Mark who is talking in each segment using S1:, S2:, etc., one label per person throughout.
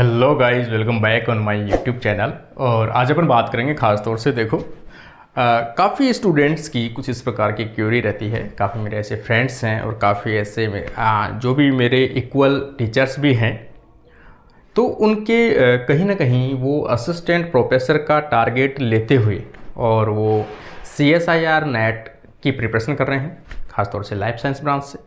S1: Hello guys, welcome back on my YouTube channel. और आज अपन बात करेंगे ख़ास तौर से देखो काफ़ी स्टूडेंट्स की कुछ इस प्रकार की क्यूरी रहती है। काफ़ी मेरे ऐसे फ्रेंड्स हैं और काफ़ी ऐसे जो भी मेरे इक्वल टीचर्स भी हैं, तो उनके कहीं ना कहीं वो असिस्टेंट प्रोफेसर का टारगेट लेते हुए और वो CSIR नेट की प्रिपरेशन कर रहे हैं, ख़ासतौर से लाइफ साइंस ब्रांच से।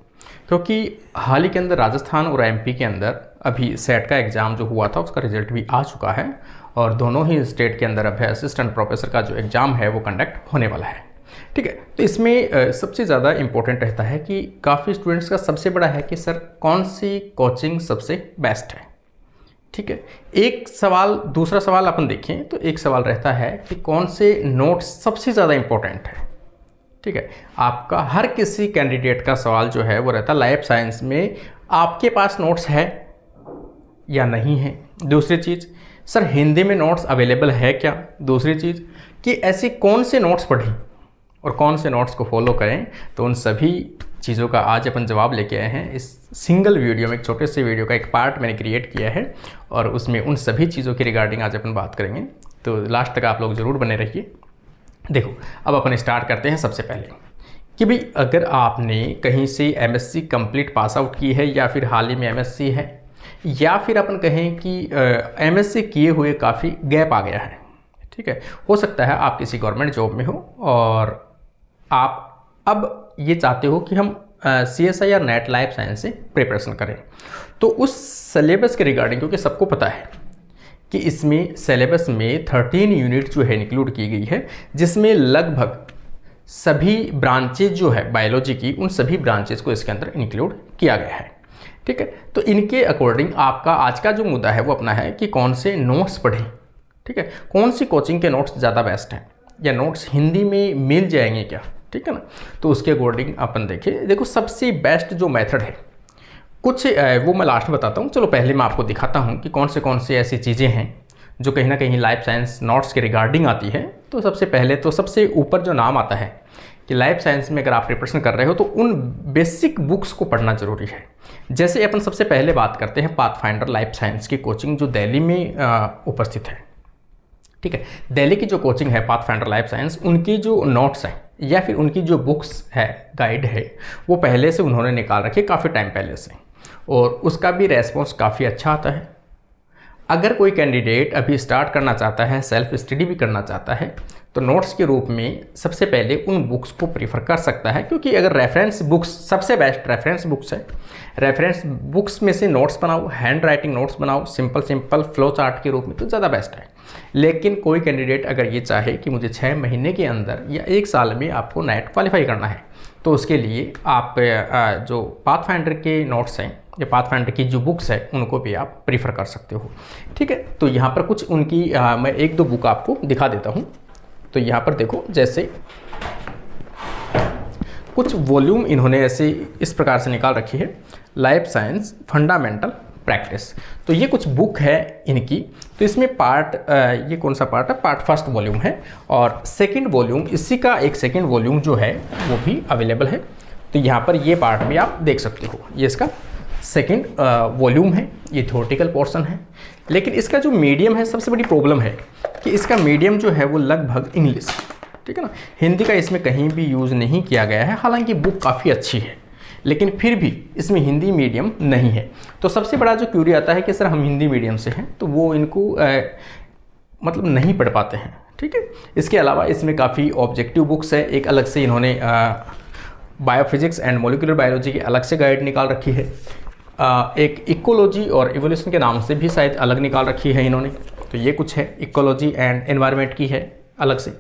S1: क्योंकि हाल ही के अंदर राजस्थान और MP के अंदर अभी सेट का एग्ज़ाम जो हुआ था उसका रिजल्ट भी आ चुका है और दोनों ही स्टेट के अंदर अब असिस्टेंट प्रोफेसर का जो एग्ज़ाम है वो कंडक्ट होने वाला है। ठीक है, तो इसमें सबसे ज़्यादा इम्पोर्टेंट रहता है कि काफ़ी स्टूडेंट्स का सबसे बड़ा है कि सर कौन सी कोचिंग सबसे बेस्ट है। ठीक है, एक सवाल। दूसरा सवाल अपन देखें तो एक सवाल रहता है कि कौन से नोट्स सबसे ज़्यादा इम्पोर्टेंट है। ठीक है, आपका हर किसी कैंडिडेट का सवाल जो है वो रहता है लाइफ साइंस में आपके पास नोट्स है या नहीं है। दूसरी चीज़, सर हिंदी में नोट्स अवेलेबल है क्या। दूसरी चीज़ कि ऐसे कौन से नोट्स पढ़ें और कौन से नोट्स को फॉलो करें। तो उन सभी चीज़ों का आज अपन जवाब लेके आए हैं। इस सिंगल वीडियो में, एक छोटे से वीडियो का एक पार्ट मैंने क्रिएट किया है और उसमें उन सभी चीज़ों की रिगार्डिंग आज अपन बात करेंगे। तो लास्ट तक आप लोग ज़रूर बने रहिए। देखो, अब अपन स्टार्ट करते हैं सबसे पहले कि भाई अगर आपने कहीं से MSc कंप्लीट पास आउट की है या फिर हाल ही में MSc है, या फिर अपन कहें कि MSc किए हुए काफ़ी गैप आ गया है। ठीक है, हो सकता है आप किसी गवर्नमेंट जॉब में हो और आप अब ये चाहते हो कि हम CSIR नेट लाइफ साइंस से प्रिपरेशन करें। तो उस सिलेबस के रिगार्डिंग, क्योंकि सबको पता है कि इसमें सिलेबस में 13 यूनिट जो है इंक्लूड की गई है, जिसमें लगभग सभी ब्रांचेज जो है बायोलॉजी की, उन सभी ब्रांचेज को इसके अंदर इंक्लूड किया गया है। ठीक है, तो इनके अकॉर्डिंग आपका आज का जो मुद्दा है वो अपना है कि कौन से नोट्स पढ़ें। ठीक है, कौन सी कोचिंग के नोट्स ज़्यादा बेस्ट हैं या नोट्स हिंदी में मिल जाएंगे क्या। ठीक है ना, तो उसके अकॉर्डिंग अपन देखें। देखो, सबसे बेस्ट जो मेथड है कुछ वो मैं लास्ट में बताता हूँ। चलो पहले मैं आपको दिखाता हूँ कि कौन से ऐसी चीज़ें हैं जो कहीं ना कहीं लाइफ साइंस नोट्स के रिगार्डिंग आती है। तो सबसे पहले तो सबसे ऊपर जो नाम आता है कि लाइफ साइंस में अगर आप प्रिपरेशन कर रहे हो तो उन बेसिक बुक्स को पढ़ना ज़रूरी है। जैसे अपन सबसे पहले बात करते हैं पाथफाइंडर लाइफ साइंस की कोचिंग जो दिल्ली में उपस्थित है। ठीक है, दिल्ली की जो कोचिंग है पाथफाइंडर लाइफ साइंस, उनकी जो नोट्स हैं या फिर उनकी जो बुक्स है, गाइड है, वो पहले से उन्होंने निकाल रखी है काफ़ी टाइम पहले से, और उसका भी रेस्पॉन्स काफ़ी अच्छा आता है। अगर कोई कैंडिडेट अभी स्टार्ट करना चाहता है, सेल्फ स्टडी भी करना चाहता है, तो नोट्स के रूप में सबसे पहले उन बुक्स को प्रीफर कर सकता है। क्योंकि अगर रेफरेंस बुक्स, सबसे बेस्ट रेफरेंस बुक्स है, रेफरेंस बुक्स में से नोट्स बनाओ, हैंड राइटिंग नोट्स बनाओ, सिंपल फ्लो चार्ट के रूप में, तो ज़्यादा बेस्ट है। लेकिन कोई कैंडिडेट अगर ये चाहे कि मुझे 6 महीने के अंदर या 1 साल में आपको नेट क्वालिफाई करना है, तो उसके लिए आप जो पाथफाइंडर के नोट्स हैं या पाथफाइंडर की जो बुक्स है उनको भी आप प्रीफर कर सकते हो। ठीक है, तो यहाँ पर कुछ उनकी मैं 1-2 बुक आपको दिखा देता हूँ। तो यहाँ पर देखो, जैसे कुछ वॉल्यूम इन्होंने ऐसे इस प्रकार से निकाल रखी है, लाइफ साइंस फंडामेंटल प्रैक्टिस। तो ये कुछ बुक है इनकी। तो इसमें पार्ट, ये कौन सा पार्ट है, पार्ट फर्स्ट वॉल्यूम है और सेकंड वॉल्यूम, इसी का एक सेकंड वॉल्यूम जो है वो भी अवेलेबल है। तो यहाँ पर ये पार्ट भी आप देख सकते हो, ये इसका सेकंड वॉल्यूम है, ये थ्योरेटिकल पोर्शन है। लेकिन इसका जो मीडियम है, सबसे बड़ी प्रॉब्लम है कि इसका मीडियम जो है वो लगभग इंग्लिश। ठीक है ना, हिंदी का इसमें कहीं भी यूज़ नहीं किया गया है। हालांकि बुक काफ़ी अच्छी है, लेकिन फिर भी इसमें हिंदी मीडियम नहीं है। तो सबसे बड़ा जो क्यूरी आता है कि सर हम हिंदी मीडियम से हैं, तो वो इनको मतलब नहीं पढ़ पाते हैं। ठीक है, इसके अलावा इसमें काफ़ी ऑब्जेक्टिव बुक्स है। एक अलग से इन्होंने बायोफिजिक्स एंड मोलिकुलर बायोलॉजी की अलग से गाइड निकाल रखी है। एक इकोलॉजी और इवोल्यूशन के नाम से भी शायद अलग निकाल रखी है इन्होंने। तो ये कुछ है, इकोलॉजी एंड एनवायरनमेंट की है अलग से।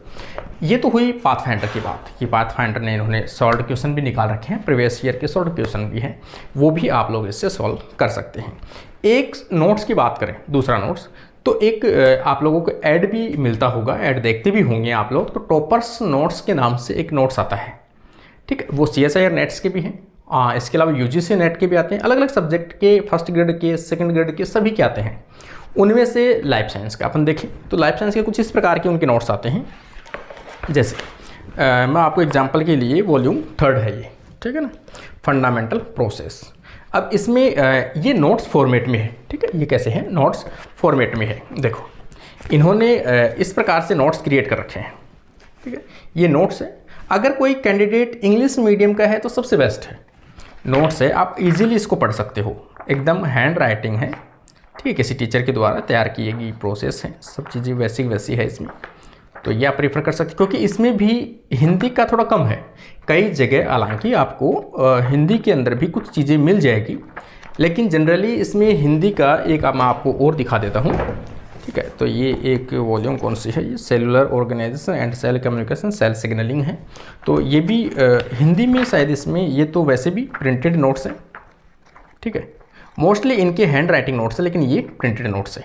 S1: ये तो हुई पाथफाइंडर की बात कि पाथफाइंडर ने इन्होंने सॉल्व क्वेश्चन भी निकाल रखे हैं, प्रीवियस ईयर के सॉल्व क्वेश्चन भी हैं, वो भी आप लोग इससे सॉल्व कर सकते हैं। एक नोट्स की बात करें, दूसरा नोट्स, तो एक आप लोगों को ऐड भी मिलता होगा, ऐड देखते भी होंगे आप लोग। तो टॉपर्स नोट्स के नाम से एक नोट्स आता है। ठीक है, वो CSIR नेट्स के भी हैं, इसके अलावा UGC नेट के भी आते हैं, अलग अलग सब्जेक्ट के, फर्स्ट ग्रेड के, सेकंड ग्रेड के, सभी के आते हैं। उनमें से लाइफ साइंस का अपन देखें तो लाइफ साइंस के कुछ इस प्रकार के उनके नोट्स आते हैं। जैसे मैं आपको एग्जांपल के लिए वॉल्यूम 3 है ये, ठीक है ना, फंडामेंटल प्रोसेस। अब इसमें ये नोट्स फॉर्मेट में है, ठीक है। ये कैसे है, नोट्स फॉर्मेट में है। देखो इन्होंने इस प्रकार से नोट्स क्रिएट कर रखे हैं, ठीक है। ये नोट्स है, अगर कोई कैंडिडेट इंग्लिश मीडियम का है तो सबसे बेस्ट है नोट्स है, आप इजीली इसको पढ़ सकते हो। एकदम हैंड राइटिंग है, ठीक है, किसी टीचर के द्वारा तैयार की गई प्रोसेस है, सब चीज़ें वैसी है इसमें, तो ये आप प्रीफर कर सकते, क्योंकि इसमें भी हिंदी का थोड़ा कम है। कई जगह हालांकि आपको हिंदी के अंदर भी कुछ चीज़ें मिल जाएगी, लेकिन जनरली इसमें हिंदी का एक मैं आपको और दिखा देता हूँ, ठीक है। तो ये एक वॉल्यूम कौन सी है, ये cellular organisation and cell communication, cell signalling है। तो ये भी हिंदी में शायद इसमें, ये तो वैसे भी प्रिंटेड नोट्स हैं, ठीक है। मोस्टली इनके हैंड राइटिंग नोट्स है, लेकिन ये प्रिंटेड नोट्स है,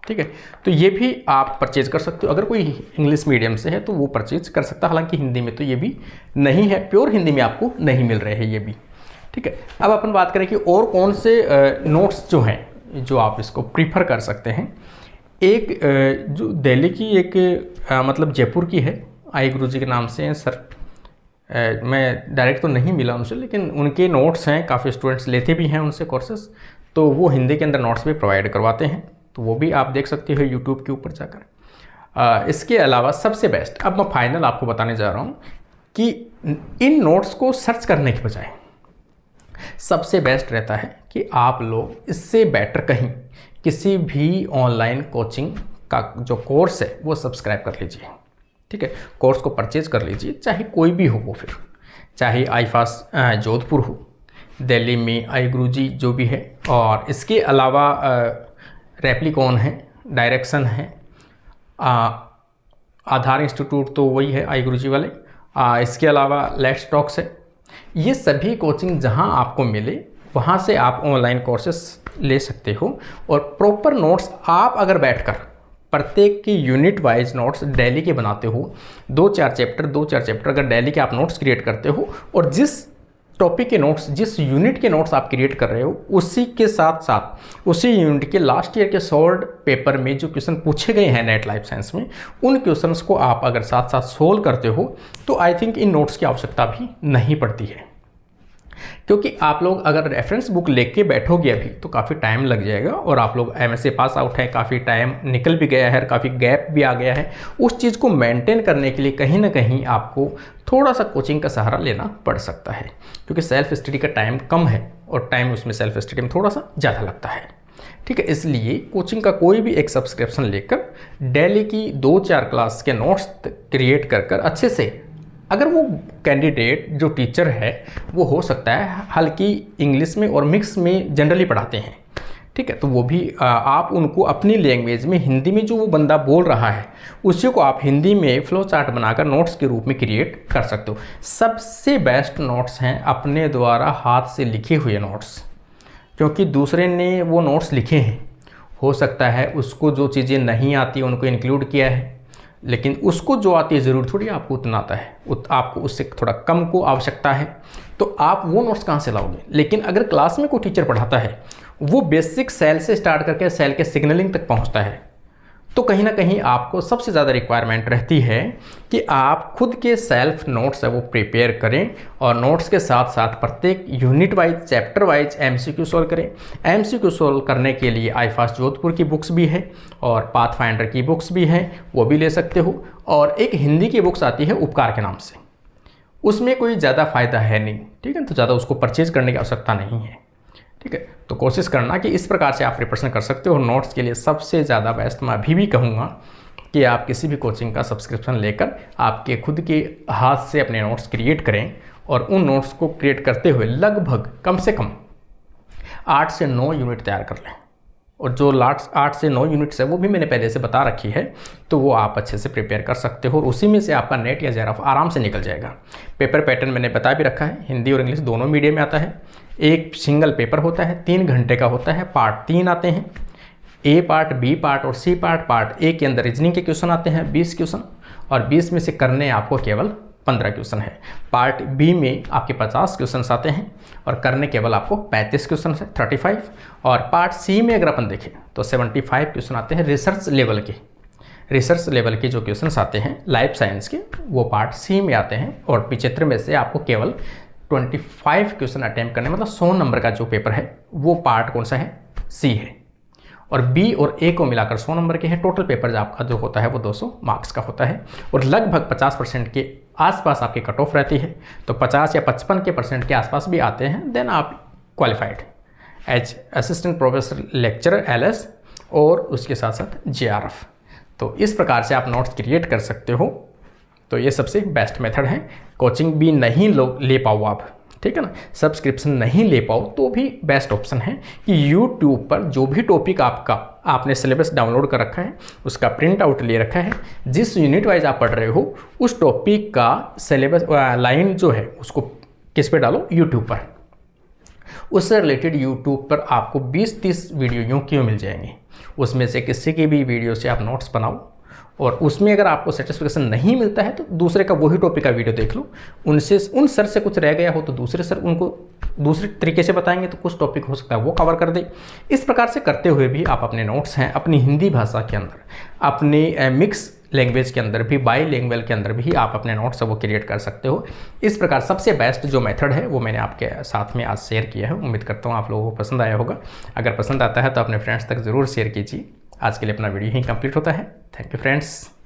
S1: ठीक है। तो ये भी आप परचेज कर सकते हो, अगर कोई इंग्लिश मीडियम से है तो वो परचेज कर सकता है। हालांकि हिंदी में तो ये भी नहीं है, प्योर हिंदी में आपको नहीं मिल रहे हैं ये भी, ठीक है। अब अपन बात करें कि और कौन से नोट्स जो हैं जो आप इसको प्रीफर कर सकते हैं। एक जो दिल्ली की एक मतलब जयपुर की है, आई गुरुजी के नाम से हैं सर, मैं डायरेक्ट तो नहीं मिला उनसे, लेकिन उनके नोट्स हैं, काफ़ी स्टूडेंट्स लेते भी हैं उनसे कोर्सेस, तो वो हिंदी के अंदर नोट्स भी प्रोवाइड करवाते हैं, तो वो भी आप देख सकते हो यूट्यूब के ऊपर जाकर। इसके अलावा सबसे बेस्ट, अब मैं फाइनल आपको बताने जा रहा हूँ कि इन नोट्स को सर्च करने के बजाय सबसे बेस्ट रहता है कि आप लोग इससे बेटर कहीं किसी भी ऑनलाइन कोचिंग का जो कोर्स है वो सब्सक्राइब कर लीजिए, ठीक है। कोर्स को परचेज कर लीजिए, चाहे कोई भी हो, वो फिर चाहे आईफास जोधपुर हो, दिल्ली में आई गुरुजी जो भी है, और इसके अलावा रेप्लिकॉन है, डायरेक्शन है, आधार इंस्टीट्यूट तो वही है आई गुरुजी वाले, इसके अलावा लेट्स टॉक्स है। ये सभी कोचिंग जहां आपको मिले वहां से आप ऑनलाइन कोर्सेस ले सकते हो, और प्रॉपर नोट्स आप अगर बैठकर प्रत्येक की यूनिट वाइज नोट्स डेली के बनाते हो, 2-4 चैप्टर अगर डेली के आप नोट्स क्रिएट करते हो, और जिस टॉपिक के नोट्स, जिस यूनिट के नोट्स आप क्रिएट कर रहे हो, उसी के साथ साथ उसी यूनिट के लास्ट ईयर के सॉल्व पेपर में जो क्वेश्चन पूछे गए हैं नेट लाइफ साइंस में, उन क्वेश्चंस को आप अगर साथ साथ सोल्व करते हो, तो आई थिंक इन नोट्स की आवश्यकता भी नहीं पड़ती है। क्योंकि आप लोग अगर रेफरेंस बुक लेके बैठोगे अभी तो काफ़ी टाइम लग जाएगा, और आप लोग एमएससी पास आउट है, काफ़ी टाइम निकल भी गया है, काफ़ी गैप भी आ गया है। उस चीज़ को मेंटेन करने के लिए कहीं ना कहीं आपको थोड़ा सा कोचिंग का सहारा लेना पड़ सकता है, क्योंकि सेल्फ स्टडी का टाइम कम है और टाइम उसमें सेल्फ स्टडी में थोड़ा सा ज़्यादा लगता है, ठीक है। इसलिए कोचिंग का कोई भी एक सब्सक्रिप्शन लेकर डेली की 2-4 क्लास के नोट्स क्रिएट कर अच्छे से, अगर वो कैंडिडेट जो टीचर है वो हो सकता है हल्की इंग्लिश में और मिक्स में जनरली पढ़ाते हैं, ठीक है, तो वो भी आप उनको अपनी लैंग्वेज में, हिंदी में जो वो बंदा बोल रहा है उसी को आप हिंदी में फ्लो चार्ट बनाकर नोट्स के रूप में क्रिएट कर सकते हो। सबसे बेस्ट नोट्स हैं अपने द्वारा हाथ से लिखे हुए नोट्स, क्योंकि दूसरे ने वो नोट्स लिखे हैं, हो सकता है उसको जो चीज़ें नहीं आती उनको इंक्लूड किया है, लेकिन उसको जो आती है ज़रूर थोड़ी आपको उतना आता है, आपको उससे थोड़ा कम को आवश्यकता है, तो आप वो नोट्स कहाँ से लाओगे। लेकिन अगर क्लास में कोई टीचर पढ़ाता है, वो बेसिक सेल से स्टार्ट करके सेल के सिग्नलिंग तक पहुँचता है, तो कहीं ना कहीं आपको सबसे ज़्यादा रिक्वायरमेंट रहती है कि आप खुद के सेल्फ नोट्स है वो प्रिपेयर करें, और नोट्स के साथ साथ प्रत्येक unit wise, chapter wise MCQ solve करें। एमसीक्यू सॉल्व करने के लिए आईफास जोधपुर की बुक्स भी है और पाथफाइंडर की बुक्स भी हैं, वो भी ले सकते हो, और एक हिंदी की बुक्स आती है उपकार के नाम से, उसमें कोई ज़्यादा फ़ायदा है नहीं, ठीक है, तो ज़्यादा उसको परचेज करने की आवश्यकता नहीं है, ठीक है। तो कोशिश करना कि इस प्रकार से आप प्रिपरेशन कर सकते हो। और नोट्स के लिए सबसे ज़्यादा बेस्ट मैं अभी भी कहूँगा कि आप किसी भी कोचिंग का सब्सक्रिप्शन लेकर आपके खुद के हाथ से अपने नोट्स क्रिएट करें, और उन नोट्स को क्रिएट करते हुए लगभग कम से कम 8 से 9 यूनिट तैयार कर लें, और जो लास्ट 8 से 9 यूनिट्स है वो भी मैंने पहले से बता रखी है, तो वो आप अच्छे से प्रिपेयर कर सकते हो, और उसी में से आपका नेट या जेआरएफ आराम से निकल जाएगा। पेपर पैटर्न मैंने बता भी रखा है, हिंदी और इंग्लिश दोनों मीडियम में आता है। एक सिंगल पेपर होता है, 3 घंटे का होता है, पार्ट 3 आते हैं, ए पार्ट, बी पार्ट और सी पार्ट। पार्ट ए के अंदर रीजनिंग के क्वेश्चन आते हैं 20 क्वेश्चन, और 20 में से करने आपको केवल 15 क्वेश्चन है। पार्ट बी में आपके 50 क्वेश्चन आते हैं और करने केवल आपको 35 क्वेश्चन है, 35। और पार्ट सी में अगर अपन देखें तो 75 क्वेश्चन आते हैं रिसर्च लेवल के। रिसर्च लेवल के जो क्वेश्चंस आते हैं लाइफ साइंस के, वो पार्ट सी में आते हैं, और 75 में से आपको केवल 25 क्वेश्चन अटैम्प्ट करने, मतलब 100 नंबर का जो पेपर है वो पार्ट कौन सा है, सी है। और बी और ए को मिलाकर 100 नंबर के हैं। टोटल पेपर आपका जो होता है वो 200 मार्क्स का होता है और लगभग 50% के आसपास आपकी कट ऑफ रहती है। तो 50 या 55% के आसपास भी आते हैं, देन आप qualified as assistant professor lecturer LS और उसके साथ साथ JRF। तो इस प्रकार से आप नोट्स क्रिएट कर सकते हो। तो ये सबसे बेस्ट मेथड है। कोचिंग भी नहीं ले पाओ आप, ठीक है ना, सब्सक्रिप्शन नहीं ले पाओ तो भी बेस्ट ऑप्शन है कि यूट्यूब पर जो भी टॉपिक आपने सिलेबस डाउनलोड कर रखा है उसका प्रिंट आउट ले रखा है, जिस यूनिट वाइज आप पढ़ रहे हो उस टॉपिक का सिलेबस लाइन जो है उसको किस पे डालो, यूट्यूब पर। उससे रिलेटेड यूट्यूब पर आपको 20-30 वीडियो यूँ क्यों मिल जाएंगे, उसमें से किसी की भी वीडियो से आप नोट्स बनाओ और उसमें अगर आपको सेटिस्फेक्शन नहीं मिलता है तो दूसरे का वही टॉपिक का वीडियो देख लो। उन सर से कुछ रह गया हो तो दूसरे सर उनको दूसरे तरीके से बताएंगे तो कुछ टॉपिक हो सकता है वो कवर कर दे। इस प्रकार से करते हुए भी आप अपने नोट्स हैं अपनी हिंदी भाषा के अंदर, अपनी मिक्स लैंग्वेज के अंदर भी, बाई लैंग्वेज के अंदर भी आप अपने नोट्स वो क्रिएट कर सकते हो। इस प्रकार सबसे बेस्ट जो मेथड है वो मैंने आपके साथ में आज शेयर किया है। उम्मीद करता हूँ आप लोगों को पसंद आया होगा। अगर पसंद आता है तो अपने फ्रेंड्स तक ज़रूर शेयर कीजिए। आज के लिए अपना वीडियो ही कंप्लीट होता है। Thank you friends.